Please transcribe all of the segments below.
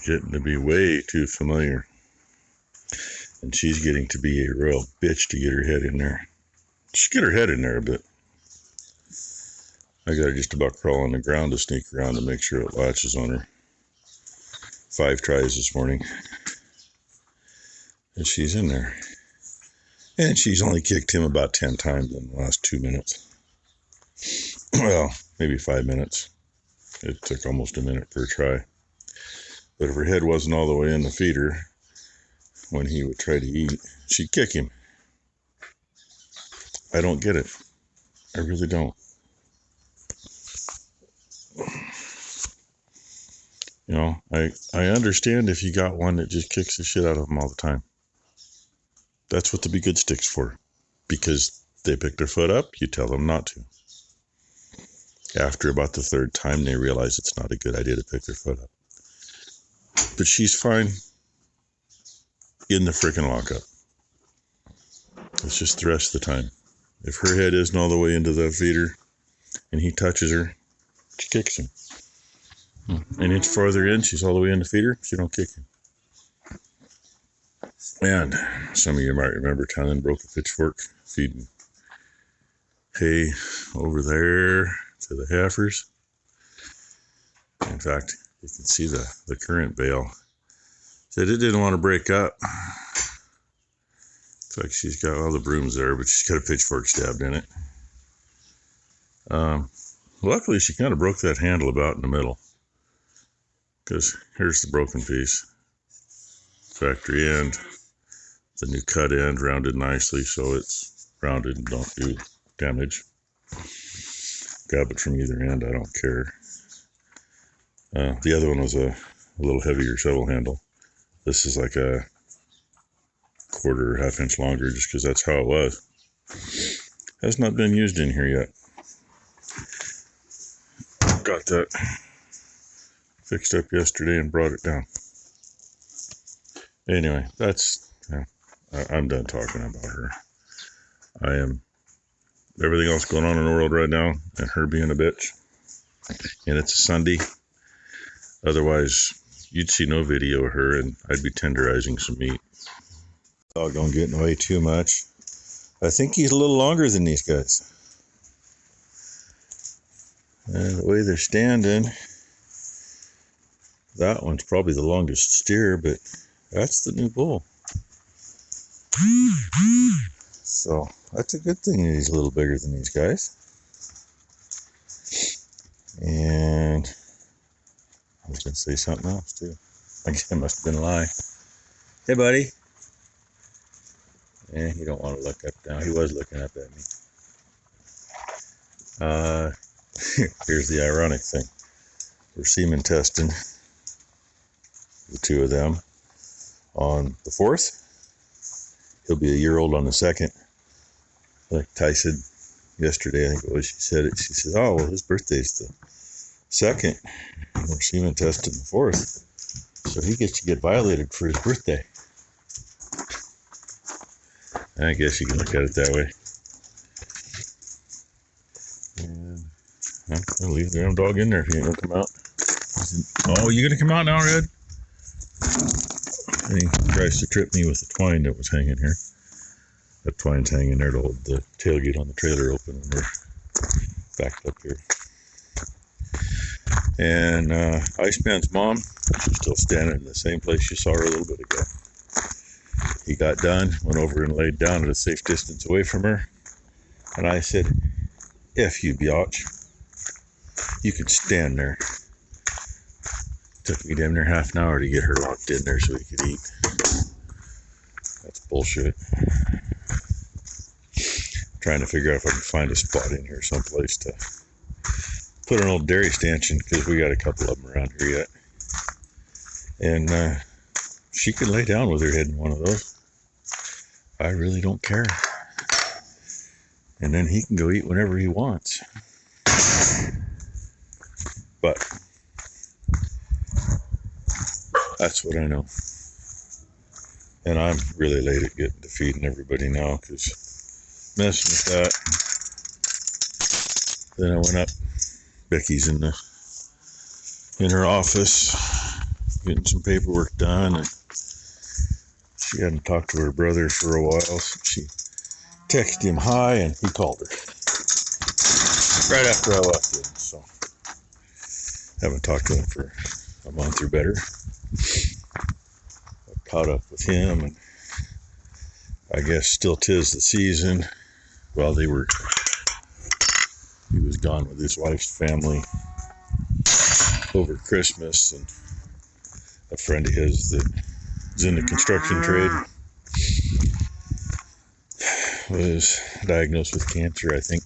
getting to be way too familiar. And she's getting to be a real bitch to get her head in there. She get her head in there a bit. I got her just about crawl on the ground to sneak around to make sure it latches on her. 5 tries this morning. And she's in there. And she's only kicked him about 10 times in the last 2 minutes. Well, maybe 5 minutes. It took almost a minute per try. But if her head wasn't all the way in the feeder, when he would try to eat, she'd kick him. I don't get it. I really don't. You know, I understand if you got one that just kicks the shit out of them all the time. That's what the Be Good Stick's for. Because they pick their foot up, you tell them not to. After about the 3rd time, they realize it's not a good idea to pick their foot up. But she's fine in the frickin' lockup. It's just the rest of the time. If her head isn't all the way into the feeder and he touches her, she kicks him. An inch farther in, she's all the way in the feeder, she don't kick him. And some of you might remember Tylen broke a pitchfork feeding hay over there to the heifers. In fact, you can see the current bale. Said it didn't want to break up. Looks like she's got all the brooms there, but she's got a pitchfork stabbed in it. Luckily, she kind of broke that handle about in the middle. Because here's the broken piece. Factory end. The new cut end rounded nicely, so it's rounded and don't do damage. Grab it from either end, I don't care. The other one was a little heavier shovel handle. This is like a 1/4 or 1/2 inch longer, just because that's how it was. Has not been used in here yet. Got that fixed up yesterday and brought it down. Anyway, I'm done talking about her. I am everything else going on in the world right now, and her being a bitch. And it's a Sunday. Otherwise, you'd see no video of her, and I'd be tenderizing some meat. Dog don't get in the way too much. I think he's a little longer than these guys. And the way they're standing, that one's probably the longest steer, but that's the new bull. So that's a good thing that he's a little bigger than these guys. And I was going to say something else too. I guess it must have been a lie. Hey, buddy. He don't want to look up now. He was looking up at me. Here's the ironic thing. We're semen testing, the 2 of them, on the 4th. He'll be a year old on the 2nd. Like Ty said yesterday, I think it was, she said it. She said, oh, well, his birthday's the 2nd. We're semen testing the 4th. So he gets to get violated for his birthday. I guess you can look at it that way. And I'm going to leave the damn dog in there if he ain't going to come out. Oh, you going to come out now, Red? And he tries to trip me with the twine that was hanging here. That twine's hanging there to hold the tailgate on the trailer open when we're backed up here. And Iceman's mom, she's still standing in the same place you saw her a little bit ago. He got done, went over and laid down at a safe distance away from her. And I said, F you, biatch. You could stand there. Took me damn near half an hour to get her locked in there so we could eat. That's bullshit. Trying to figure out if I can find a spot in here someplace to put an old dairy stanchion, because we got a couple of them around here yet. And she can lay down with her head in one of those. I really don't care. And then he can go eat whenever he wants. But that's what I know. And I'm really late at getting to feeding everybody now, because messing with that. Then I went up. Becky's in her office getting some paperwork done, and she hadn't talked to her brother for a while, so she texted him hi, and he called her right after I left him, so haven't talked to him for a month or better. I caught up with him, and I guess still 'tis the season. Well, he was gone with his wife's family over Christmas, and a friend of his that is in the construction trade was diagnosed with cancer, I think,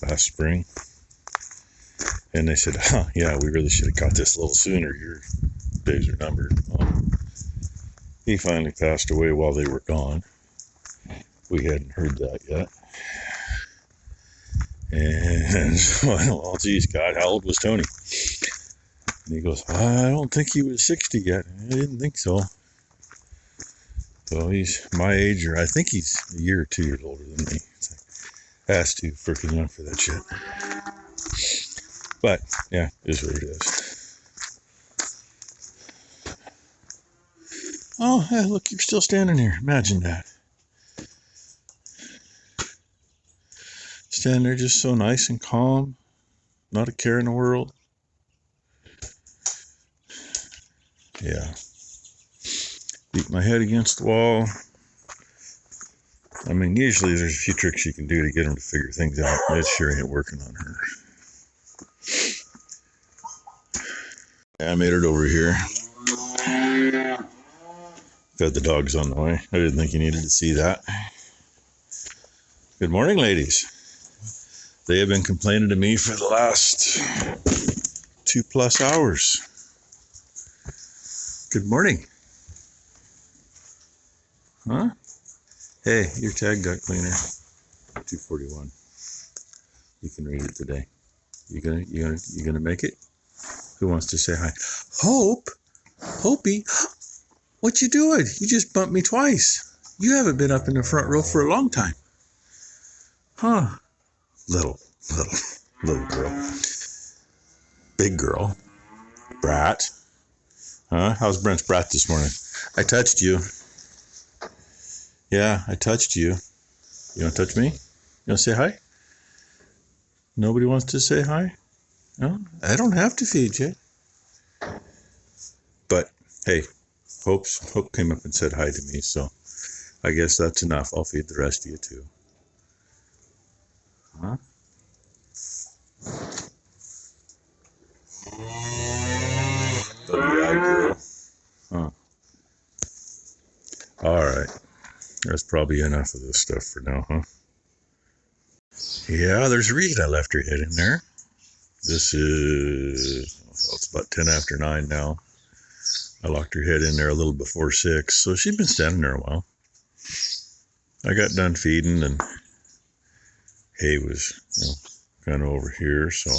last spring. And they said, yeah, we really should have caught this a little sooner. Your days are numbered. Well, he finally passed away while they were gone. We hadn't heard that yet. And so I don't, oh, geez, God, how old was Tony? And he goes, I don't think he was 60 yet. I didn't think so. So he's my age, or I think he's a year or 2 years older than me. It's like, that's too freaking young for that shit. But, yeah, it is what it is. Oh, hey, look, you're still standing here. Imagine that. Standing there just so nice and calm. Not a care in the world. Yeah. Beat my head against the wall. I mean, usually there's a few tricks you can do to get them to figure things out. It sure ain't working on her. Yeah, I made it over here. Got the dogs on the way. I didn't think you needed to see that. Good morning, ladies. They have been complaining to me for the last 2+ hours. Good morning. Huh? Hey, your tag got cleaner. 241. You can read it today. You gonna make it? Who wants to say hi? Hope? Hopi? What you doing? You just bumped me twice. You haven't been up in the front row for a long time. Huh? Little girl. Big girl. Brat. Huh? How's Brent's brat this morning? I touched you. Yeah, I touched you. You want to touch me? You want to say hi? Nobody wants to say hi? No? I don't have to feed you. But, hey, Hope came up and said hi to me, so I guess that's enough. I'll feed the rest of you, too. Huh? Ugly-eyed girl. Huh. All right. That's probably enough of this stuff for now, huh? Yeah, there's a reason I left her head in there. This is, well, it's about 10 after 9 now. I locked her head in there a little before 6, so she'd been standing there a while. I got done feeding, and hay was, kind of over here, so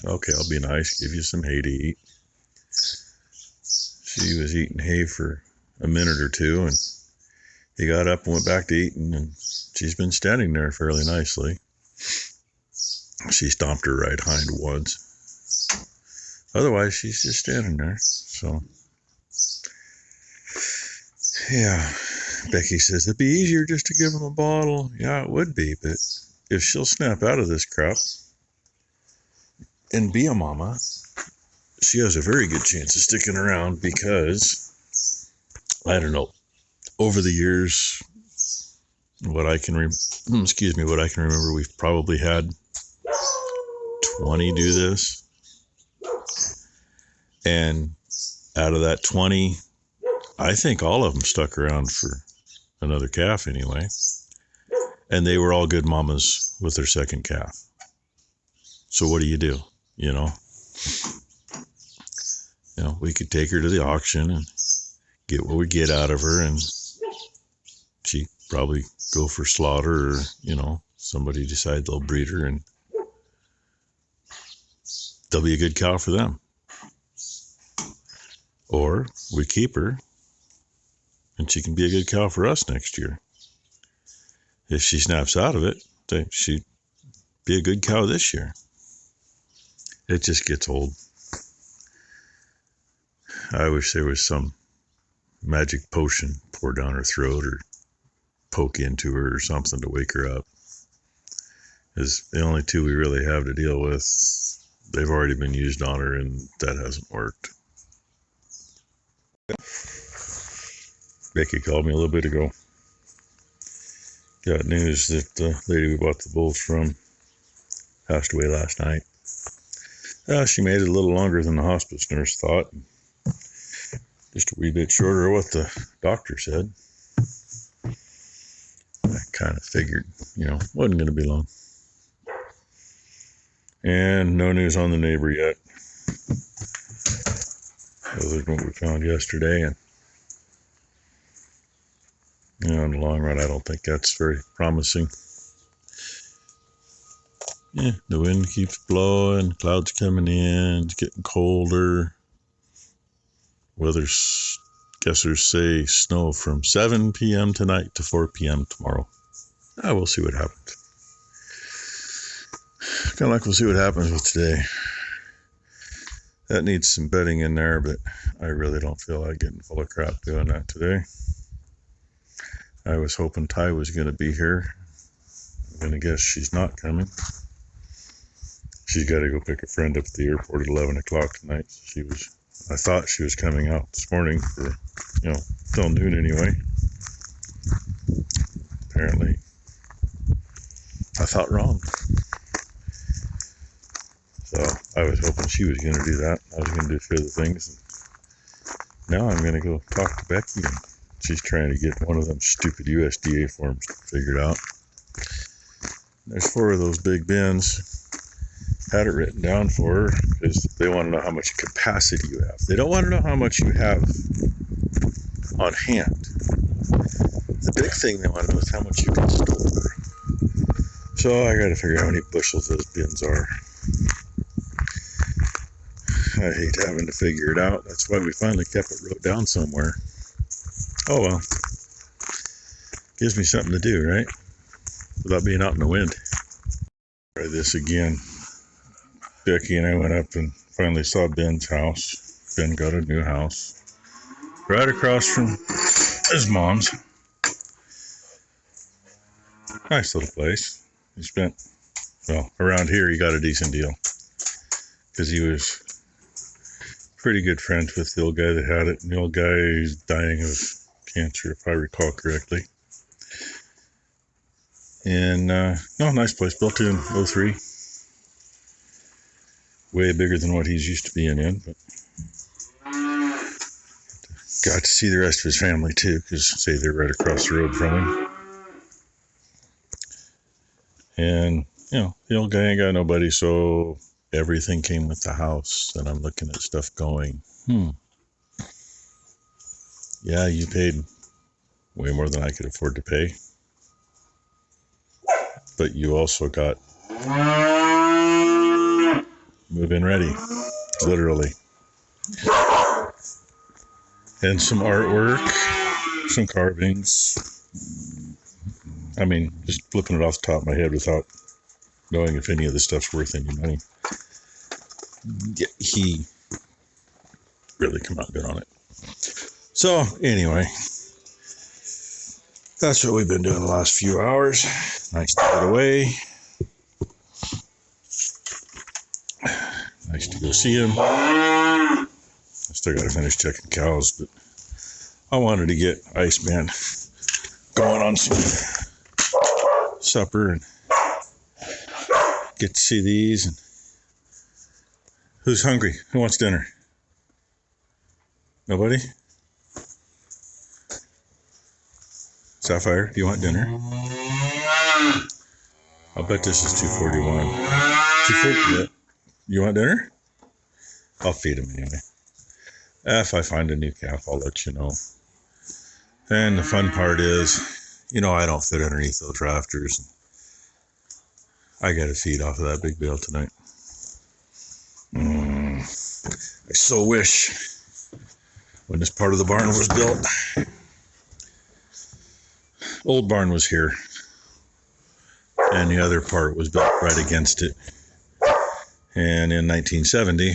okay, I'll be nice, give you some hay to eat. She was eating hay for a minute or two, and he got up and went back to eating, and she's been standing there fairly nicely. She stomped her right hind once. Otherwise, she's just standing there, so. Yeah, Becky says, it'd be easier just to give him a bottle. Yeah, it would be, but if she'll snap out of this crap and be a mama, she has a very good chance of sticking around because, I don't know, over the years, what I can remember, we've probably had 20 do this. And out of that 20, I think all of them stuck around for another calf anyway. And they were all good mamas with their second calf. So what do? We could take her to the auction and get what we get out of her, and she'd probably go for slaughter, or, somebody decide they'll breed her, and they'll be a good cow for them. Or we keep her, and she can be a good cow for us next year. If she snaps out of it, she'd be a good cow this year. It just gets old. I wish there was some magic potion poured down her throat or poke into her or something to wake her up. Because the only two we really have to deal with, they've already been used on her and that hasn't worked. Becky called me a little bit ago. Got news that the lady we bought the bulls from passed away last night. She made it a little longer than the hospice nurse thought. Just a wee bit shorter of what the doctor said. I kind of figured, wasn't going to be long. And no news on the neighbor yet. Other than what we found yesterday. And in the long run, I don't think that's very promising. Yeah, the wind keeps blowing, clouds coming in, it's getting colder. Weather's guessers say snow from 7 p.m. tonight to 4 p.m. tomorrow. We'll see what happens. Kind of like we'll see what happens with today. That needs some bedding in there, but I really don't feel like getting full of crap doing that today. I was hoping Ty was going to be here. I'm going to guess she's not coming. She's got to go pick a friend up at the airport at 11 o'clock tonight. I thought she was coming out this morning for, till noon anyway. Apparently, I thought wrong. So I was hoping she was going to do that. I was going to do a few other things. Now I'm going to go talk to Becky. And she's trying to get one of them stupid USDA forms figured out. There's 4 of those big bins. Had it written down for her because they want to know how much capacity you have. They don't want to know how much you have on hand. The big thing they want to know is how much you can store. So I got to figure out how many bushels those bins are. I hate having to figure it out. That's why we finally kept it wrote down somewhere. Oh well. Gives me something to do, right? Without being out in the wind. Try this again. Becky and I went up and finally saw Ben's house. Ben got a new house. Right across from his mom's. Nice little place. He spent, around here he got a decent deal. Because he was pretty good friends with the old guy that had it. And the old guy is dying of cancer, if I recall correctly. And, nice place. Built in 03. Way bigger than what he's used to being in. But got to see the rest of his family, too. Because, say, they're right across the road from him. And, the old guy ain't got nobody, so everything came with the house. And I'm looking at stuff going, yeah, you paid way more than I could afford to pay. But you also got move-in ready, literally. And some artwork, some carvings. I mean, just flipping it off the top of my head without knowing if any of this stuff's worth any money. Yeah, he really come out good on it. So, anyway, that's what we've been doing the last few hours. Nice to get away. Nice to go see him. I still got to finish checking cows, but I wanted to get Iceman going on some supper and get to see these. And who's hungry? Who wants dinner? Nobody? Sapphire, do you want dinner? I'll bet this is $2.41. $2.40. You want dinner? I'll feed him anyway. If I find a new calf, I'll let you know. And the fun part is, I don't fit underneath those rafters. I got to feed off of that big bale tonight. I so wish when this part of the barn was built, old barn was here, and the other part was built right against it. And in 1970,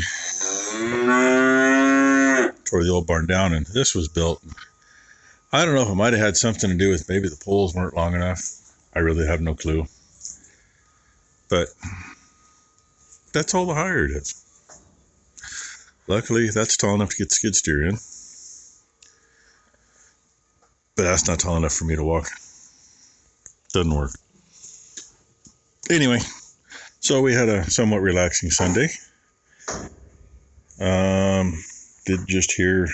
tore the old barn down, and this was built. I don't know if it might have had something to do with maybe the poles weren't long enough. I really have no clue. But that's all the hire is. Luckily, that's tall enough to get the skid steer in. But that's not tall enough for me to walk. Doesn't work. Anyway, so we had a somewhat relaxing Sunday. Did just hear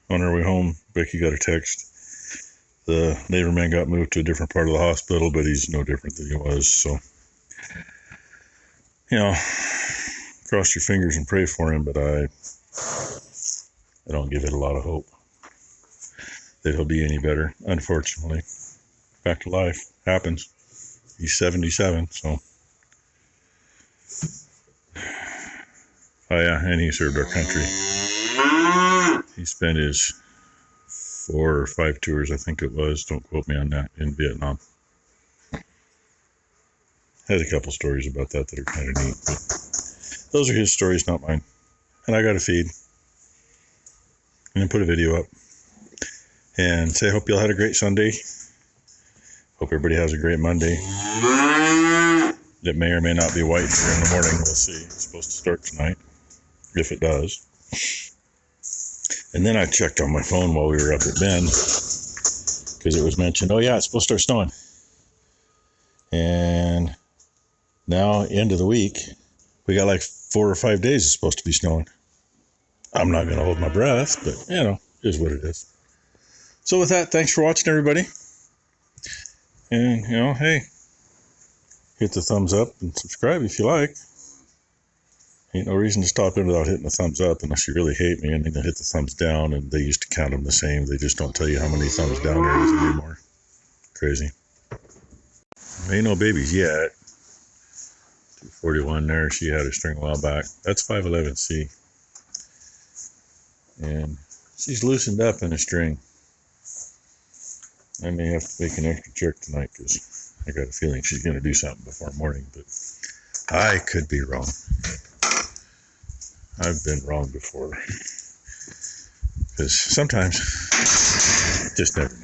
on our way home, Becky got a text. The neighbor man got moved to a different part of the hospital, but he's no different than he was. So, you know, cross your fingers and pray for him, but I don't give it a lot of hope that he'll be any better, unfortunately. Back to life. Happens. He's 77, so. Oh yeah, and he served our country. He spent his 4 or 5 tours, I think it was, don't quote me on that, in Vietnam. Had a couple stories about that are kind of neat, but those are his stories, not mine. And I got a feed. And then put a video up. And say, hope you all had a great Sunday. Hope everybody has a great Monday. It may or may not be white here in the morning. We'll see. It's supposed to start tonight, if it does. And then I checked on my phone while we were up at Bend, because it was mentioned, oh yeah, it's supposed to start snowing. And now, end of the week, we got like 4 or 5 days it's supposed to be snowing. I'm not going to hold my breath, but, you know, it is what it is. So with that, thanks for watching, everybody. And, you know, hey, hit the thumbs up and subscribe if you like. Ain't no reason to stop in without hitting the thumbs up unless you really hate me, and then hit the thumbs down, and they used to count them the same. They just don't tell you how many thumbs down there is anymore. Crazy. Ain't no babies yet. 241 there. She had a string a while back. That's 511C. And she's loosened up in a string. I may have to make an extra check tonight because I got a feeling she's going to do something before morning, but I could be wrong. I've been wrong before. Because sometimes, just never